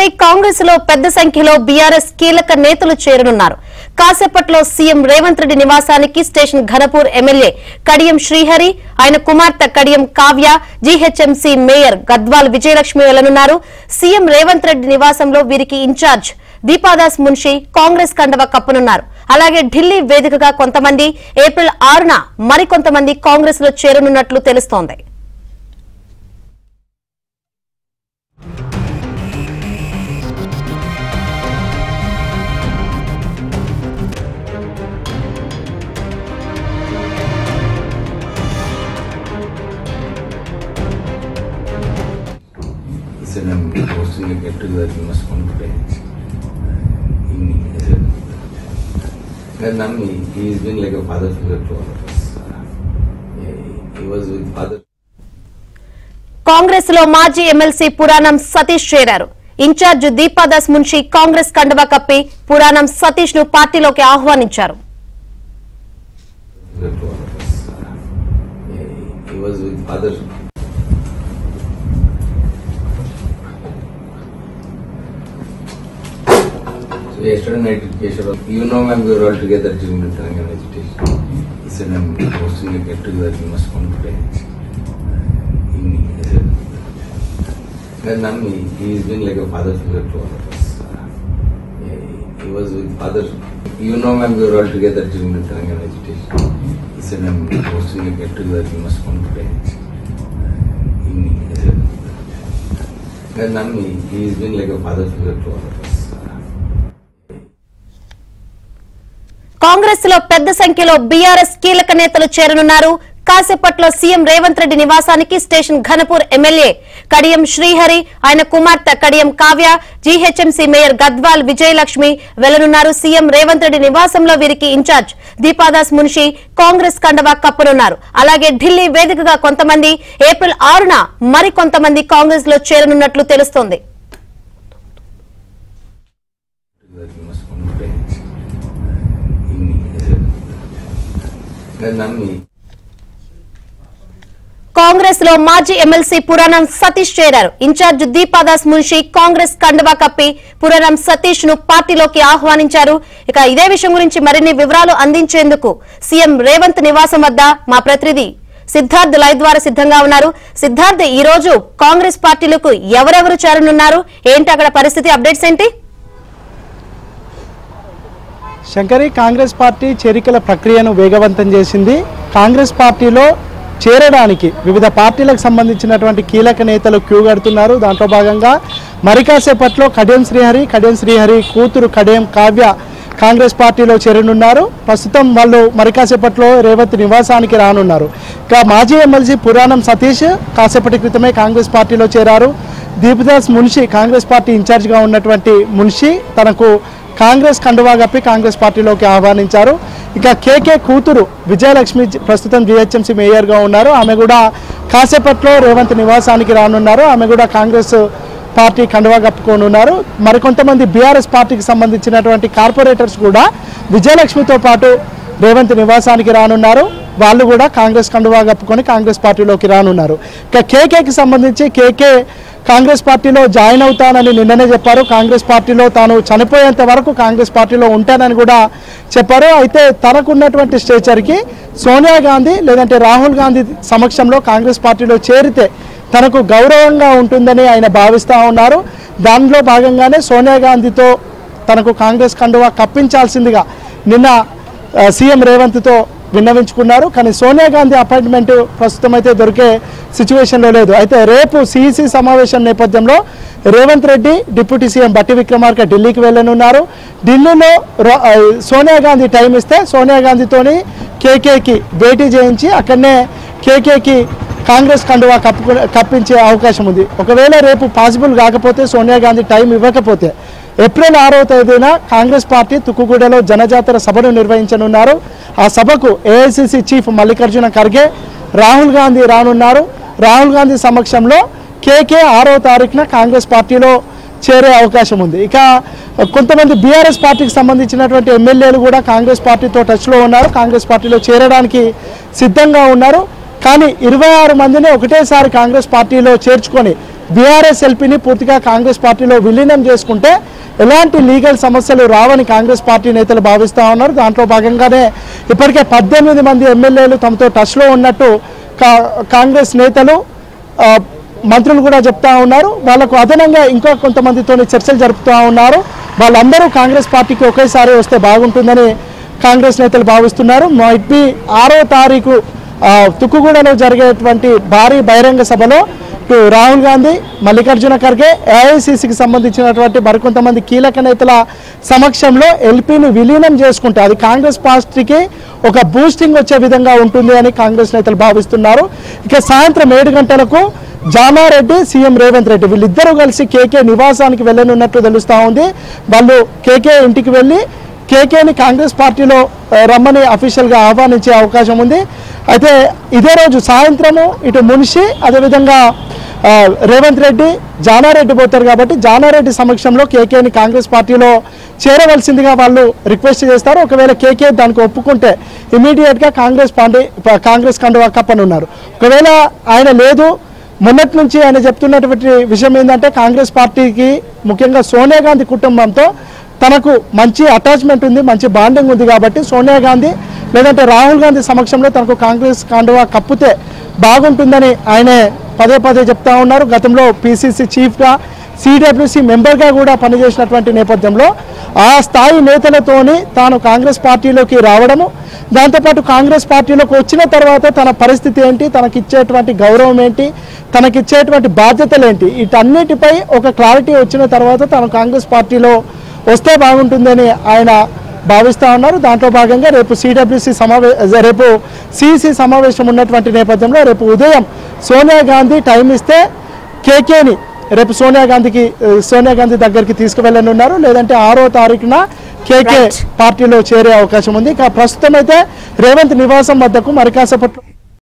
ఇకపై కాంగ్రెస్ లో పెద్ద సంఖ్యలో బీఆర్ఎస్ కీలక నేతలు చేరనున్నారు. కాసేపట్లో సీఎం రేవంత్ రెడ్డి నివాసానికి స్టేషన్ ఘనపూర్ ఎమ్మెల్యే కడియం శ్రీహరి, ఆయన కుమార్తె కడియం కావ్య, జీహెచ్ఎంసీ మేయర్ గద్వాల్ విజయలక్ష్మి వెళ్లనున్నారు. సీఎం రేవంత్ రెడ్డి నివాసంలో వీరికి ఇన్ఛార్జ్ దీపాదాస్ మున్షి కాంగ్రెస్ కండవ కప్పనున్నారు. అలాగే ఢిల్లీ వేదికగా కొంతమంది, ఏప్రిల్ 6న మరికొంతమంది కాంగ్రెస్ లో చేరనున్నట్లు తెలుస్తోంది. I'm hosting a get together. You must come today. He has been like a father figure to all of us. He was with father. Congress లో మాజీ ఎమ్మెల్సీ పురాణం సతీష్ చేరారు. ఇన్ఛార్జ్ దీపాదాస్ మున్షి కాంగ్రెస్ కండువా కప్పి పురాణం సతీష్ ను పార్టీలోకి ఆహ్వానించారు. He was with father. Yesterday night at Keshava, you know ma'am, we were all together during the Telangan agitation. He said, I'm hosting a get together, you must come today. He said, he has been like a father figure to all of us. He was with father. You know ma'am, we were all together during the Telangan agitation. He said, I'm hosting a get together, you must come today. He said, he has been like a father figure to all of us. Congress లో పెద్ద సంఖ్యలో BRS కీలక నేతలు చేరనున్నారు. కాసేపట్లో CM Revanth Reddy నివాసానికి station Ghanpur MLA Kadiyam Srihari, ఆయన కుమార్తె Kadiyam Kavya, GHMC mayor Gadwal Vijayalakshmi వెళ్లనున్నారు. సీఎం రేవంత్ రెడ్డి నివాసంలో వీరికి ఇన్ఛార్జ్ దీపాదాస్ మున్షి కాంగ్రెస్ కండవా కప్పనున్నారు. అలాగే ఢిల్లీ వేదికగా కొంతమంది, ఏప్రిల్ 6న మరికొంతమంది కాంగ్రెస్ లో చేరనున్నట్లు తెలుస్తోంది. కాంగ్రెస్ లో మాజీ ఎమ్మెల్సీ పురాణం సతీష్ చేరారు. ఇన్ఛార్జ్ దీపాదాస్ మున్షి కాంగ్రెస్ కండువా కప్పి పురాణం సతీష్ ను పార్టీలోకి ఆహ్వానించారు. ఇక ఇదే విషయం గురించి మరిన్ని వివరాలు అందించేందుకు సీఎం రేవంత్ నివాసం వద్ద మా ప్రతినిధి సిద్ధార్థ్ లైవ్ ద్వారా సిద్ధంగా ఉన్నారు. సిద్ధార్థ్, ఈ రోజు కాంగ్రెస్ పార్టీలకు ఎవరెవరు చేరనున్నారు, ఏంటి అక్కడ పరిస్థితి, అప్డేట్స్ ఏంటి? శంకరి, కాంగ్రెస్ పార్టీ చేరికల ప్రక్రియను వేగవంతం చేసింది. కాంగ్రెస్ పార్టీలో చేరడానికి వివిధ పార్టీలకు సంబంధించినటువంటి కీలక నేతలు క్యూ కడుతున్నారు. దాంట్లో భాగంగా మరి కాసేపట్లో కడియం శ్రీహరి కూతురు కడియం కావ్య కాంగ్రెస్ పార్టీలో చేరనున్నారు. ప్రస్తుతం వాళ్ళు మరి కాసేపట్లో రేవంత్ నివాసానికి రానున్నారు. ఇక మాజీ ఎమ్మెల్సీ పురాణం సతీష్ కాసేపటి క్రితమే కాంగ్రెస్ పార్టీలో చేరారు. దీపదాస్ మున్షి, కాంగ్రెస్ పార్టీ ఇన్ఛార్జిగా ఉన్నటువంటి మున్షి తనకు కాంగ్రెస్ కండువా కప్పి కాంగ్రెస్ పార్టీలోకి ఆహ్వానించారు. ఇక కేకే కూతురు విజయలక్ష్మి ప్రస్తుతం జీహెచ్ఎంసీ మేయర్గా ఉన్నారు. ఆమె కూడా కాసేపట్లో రేవంత్ నివాసానికి రానున్నారు. ఆమె కూడా కాంగ్రెస్ పార్టీ కండువా కప్పుకోనున్నారు. మరికొంతమంది బీఆర్ఎస్ పార్టీకి సంబంధించినటువంటి కార్పొరేటర్స్ కూడా విజయలక్ష్మితో పాటు రేవంత్ నివాసానికి రానున్నారు. వాళ్ళు కూడా కాంగ్రెస్ కండువా కప్పుకొని కాంగ్రెస్ పార్టీలోకి రానున్నారు. ఇక కేకేకి సంబంధించి కేకే కాంగ్రెస్ పార్టీలో జాయిన్ అవుతానని నిన్ననే చెప్పారు. కాంగ్రెస్ పార్టీలో తాను చనిపోయేంత వరకు కాంగ్రెస్ పార్టీలో ఉంటానని కూడా చెప్పారు. అయితే తనకున్నటువంటి స్టేచర్కి సోనియా గాంధీ లేదంటే రాహుల్ గాంధీ సమక్షంలో కాంగ్రెస్ పార్టీలో చేరితే తనకు గౌరవంగా ఉంటుందని ఆయన భావిస్తూ ఉన్నారు. దానిలో భాగంగానే సోనియా గాంధీతో తనకు కాంగ్రెస్ కండువా కప్పించాల్సిందిగా నిన్న సీఎం రేవంత్తో విన్నవించుకున్నారు. కానీ సోనియా గాంధీ అపాయింట్మెంట్ ప్రస్తుతం అయితే దొరికే సిచ్యువేషన్లో లేదు. అయితే రేపు సిఈసి సమావేశం నేపథ్యంలో రేవంత్ రెడ్డి, డిప్యూటీ సీఎం బట్టి విక్రమార్క ఢిల్లీకి వెళ్ళనున్నారు. ఢిల్లీలో సోనియా గాంధీ టైం ఇస్తే సోనియా గాంధీతోని కేకేకి భేటీ చేయించి అక్కడనే కేకేకి కాంగ్రెస్ కండువా కప్పించే అవకాశం ఉంది. ఒకవేళ రేపు పాసిబుల్ కాకపోతే, సోనియా గాంధీ టైం ఇవ్వకపోతే ఏప్రిల్ 6వ తేదీన కాంగ్రెస్ పార్టీ తుక్కుగూడలో జనజాతర సభను నిర్వహించనున్నారు. ఆ సభకు ఏఐసిసి చీఫ్ మల్లికార్జున ఖర్గే, రాహుల్ గాంధీ రానున్నారు. రాహుల్ గాంధీ సమక్షంలో కేకే 6వ తారీఖున కాంగ్రెస్ పార్టీలో చేరే అవకాశం ఉంది. ఇక కొంతమంది బీఆర్ఎస్ పార్టీకి సంబంధించినటువంటి ఎమ్మెల్యేలు కూడా కాంగ్రెస్ పార్టీతో టచ్లో ఉన్నారు. కాంగ్రెస్ పార్టీలో చేరడానికి సిద్ధంగా ఉన్నారు. కానీ 26 మందిని ఒకటేసారి కాంగ్రెస్ పార్టీలో చేర్చుకొని బీఆర్ఎస్ ఎల్పీని పూర్తిగా కాంగ్రెస్ పార్టీలో విలీనం చేసుకుంటే ఎలాంటి లీగల్ సమస్యలు రావని కాంగ్రెస్ పార్టీ నేతలు భావిస్తూ ఉన్నారు. దాంట్లో భాగంగానే ఇప్పటికే 18 మంది ఎమ్మెల్యేలు తమతో టచ్లో ఉన్నట్టు కాంగ్రెస్ నేతలు మంత్రులు కూడా చెప్తా ఉన్నారు. వాళ్ళకు అదనంగా ఇంకా కొంతమందితో చర్చలు జరుపుతూ ఉన్నారు. వాళ్ళందరూ కాంగ్రెస్ పార్టీకి ఒకేసారి వస్తే బాగుంటుందని కాంగ్రెస్ నేతలు భావిస్తున్నారు. మైట్ బి 6వ తారీఖు తుక్కుగూడలో జరిగేటువంటి భారీ బహిరంగ సభలో రాహుల్ గాంధీ, మల్లికార్జున ఖర్గే, ఏఐసిసికి సంబంధించినటువంటి మరికొంతమంది కీలక నేతల సమక్షంలో ఎల్పీని విలీనం చేసుకుంటే అది కాంగ్రెస్ పార్టీకి ఒక బూస్టింగ్ వచ్చే విధంగా ఉంటుంది అని కాంగ్రెస్ నేతలు భావిస్తున్నారు. ఇక సాయంత్రం 7 గంటలకు జానారెడ్డి, సీఎం రేవంత్ రెడ్డి వీళ్ళిద్దరూ కలిసి కేకే నివాసానికి వెళ్ళనున్నట్టు తెలుస్తూ ఉంది. వాళ్ళు కేకే ఇంటికి వెళ్ళి కేకేని కాంగ్రెస్ పార్టీలో రమ్మని అఫీషియల్గా ఆహ్వానించే అవకాశం ఉంది. అయితే ఇదే రోజు సాయంత్రము ఇటు మున్షి అదేవిధంగా రేవంత్ రెడ్డి, జానారెడ్డి పోతారు కాబట్టి జానారెడ్డి సమక్షంలో కేకేని కాంగ్రెస్ పార్టీలో చేరవలసిందిగా వాళ్ళు రిక్వెస్ట్ చేస్తారు. ఒకవేళ కేకే దానికి ఒప్పుకుంటే ఇమీడియట్గా కాంగ్రెస్ కండువా కప్పనున్నారు. ఒకవేళ ఆయన లేదు, మొన్నటి నుంచి ఆయన చెప్తున్నటువంటి విషయం ఏంటంటే కాంగ్రెస్ పార్టీకి ముఖ్యంగా సోనియా గాంధీ కుటుంబంతో తనకు మంచి అటాచ్మెంట్ ఉంది, మంచి బాండింగ్ ఉంది కాబట్టి సోనియా గాంధీ లేదంటే రాహుల్ గాంధీ సమక్షంలో తనకు కాంగ్రెస్ కండువా కప్పితే బాగుంటుందని ఆయనే పదే చెప్తా ఉన్నారు. గతంలో పిసిసి చీఫ్గా, సిడబ్ల్యూసి మెంబర్గా కూడా పనిచేసినటువంటి నేపథ్యంలో ఆ స్థాయి నేతలతోని తాను కాంగ్రెస్ పార్టీలోకి రావడము, దాంతోపాటు కాంగ్రెస్ పార్టీలోకి వచ్చిన తర్వాత తన పరిస్థితి ఏంటి, తనకిచ్చేటువంటి గౌరవం ఏంటి, తనకిచ్చేటువంటి బాధ్యతలు ఏంటి, వీటన్నిటిపై ఒక క్లారిటీ వచ్చిన తర్వాత తాను కాంగ్రెస్ పార్టీలో వస్తే బాగుంటుందని ఆయన భావిస్తూ ఉన్నారు. దాంట్లో భాగంగా రేపు సిసి సమావేశం ఉన్నటువంటి నేపథ్యంలో రేపు ఉదయం సోనియా గాంధీ టైం ఇస్తే కేకేని రేపు సోనియా గాంధీ దగ్గరికి తీసుకువెళ్ళనున్నారు. లేదంటే 6వ తారీఖున కేకే పార్టీలో చేరే అవకాశం ఉంది. ప్రస్తుతం అయితే రేవంత్ నివాసం వద్దకు మరి కాసేపట్లో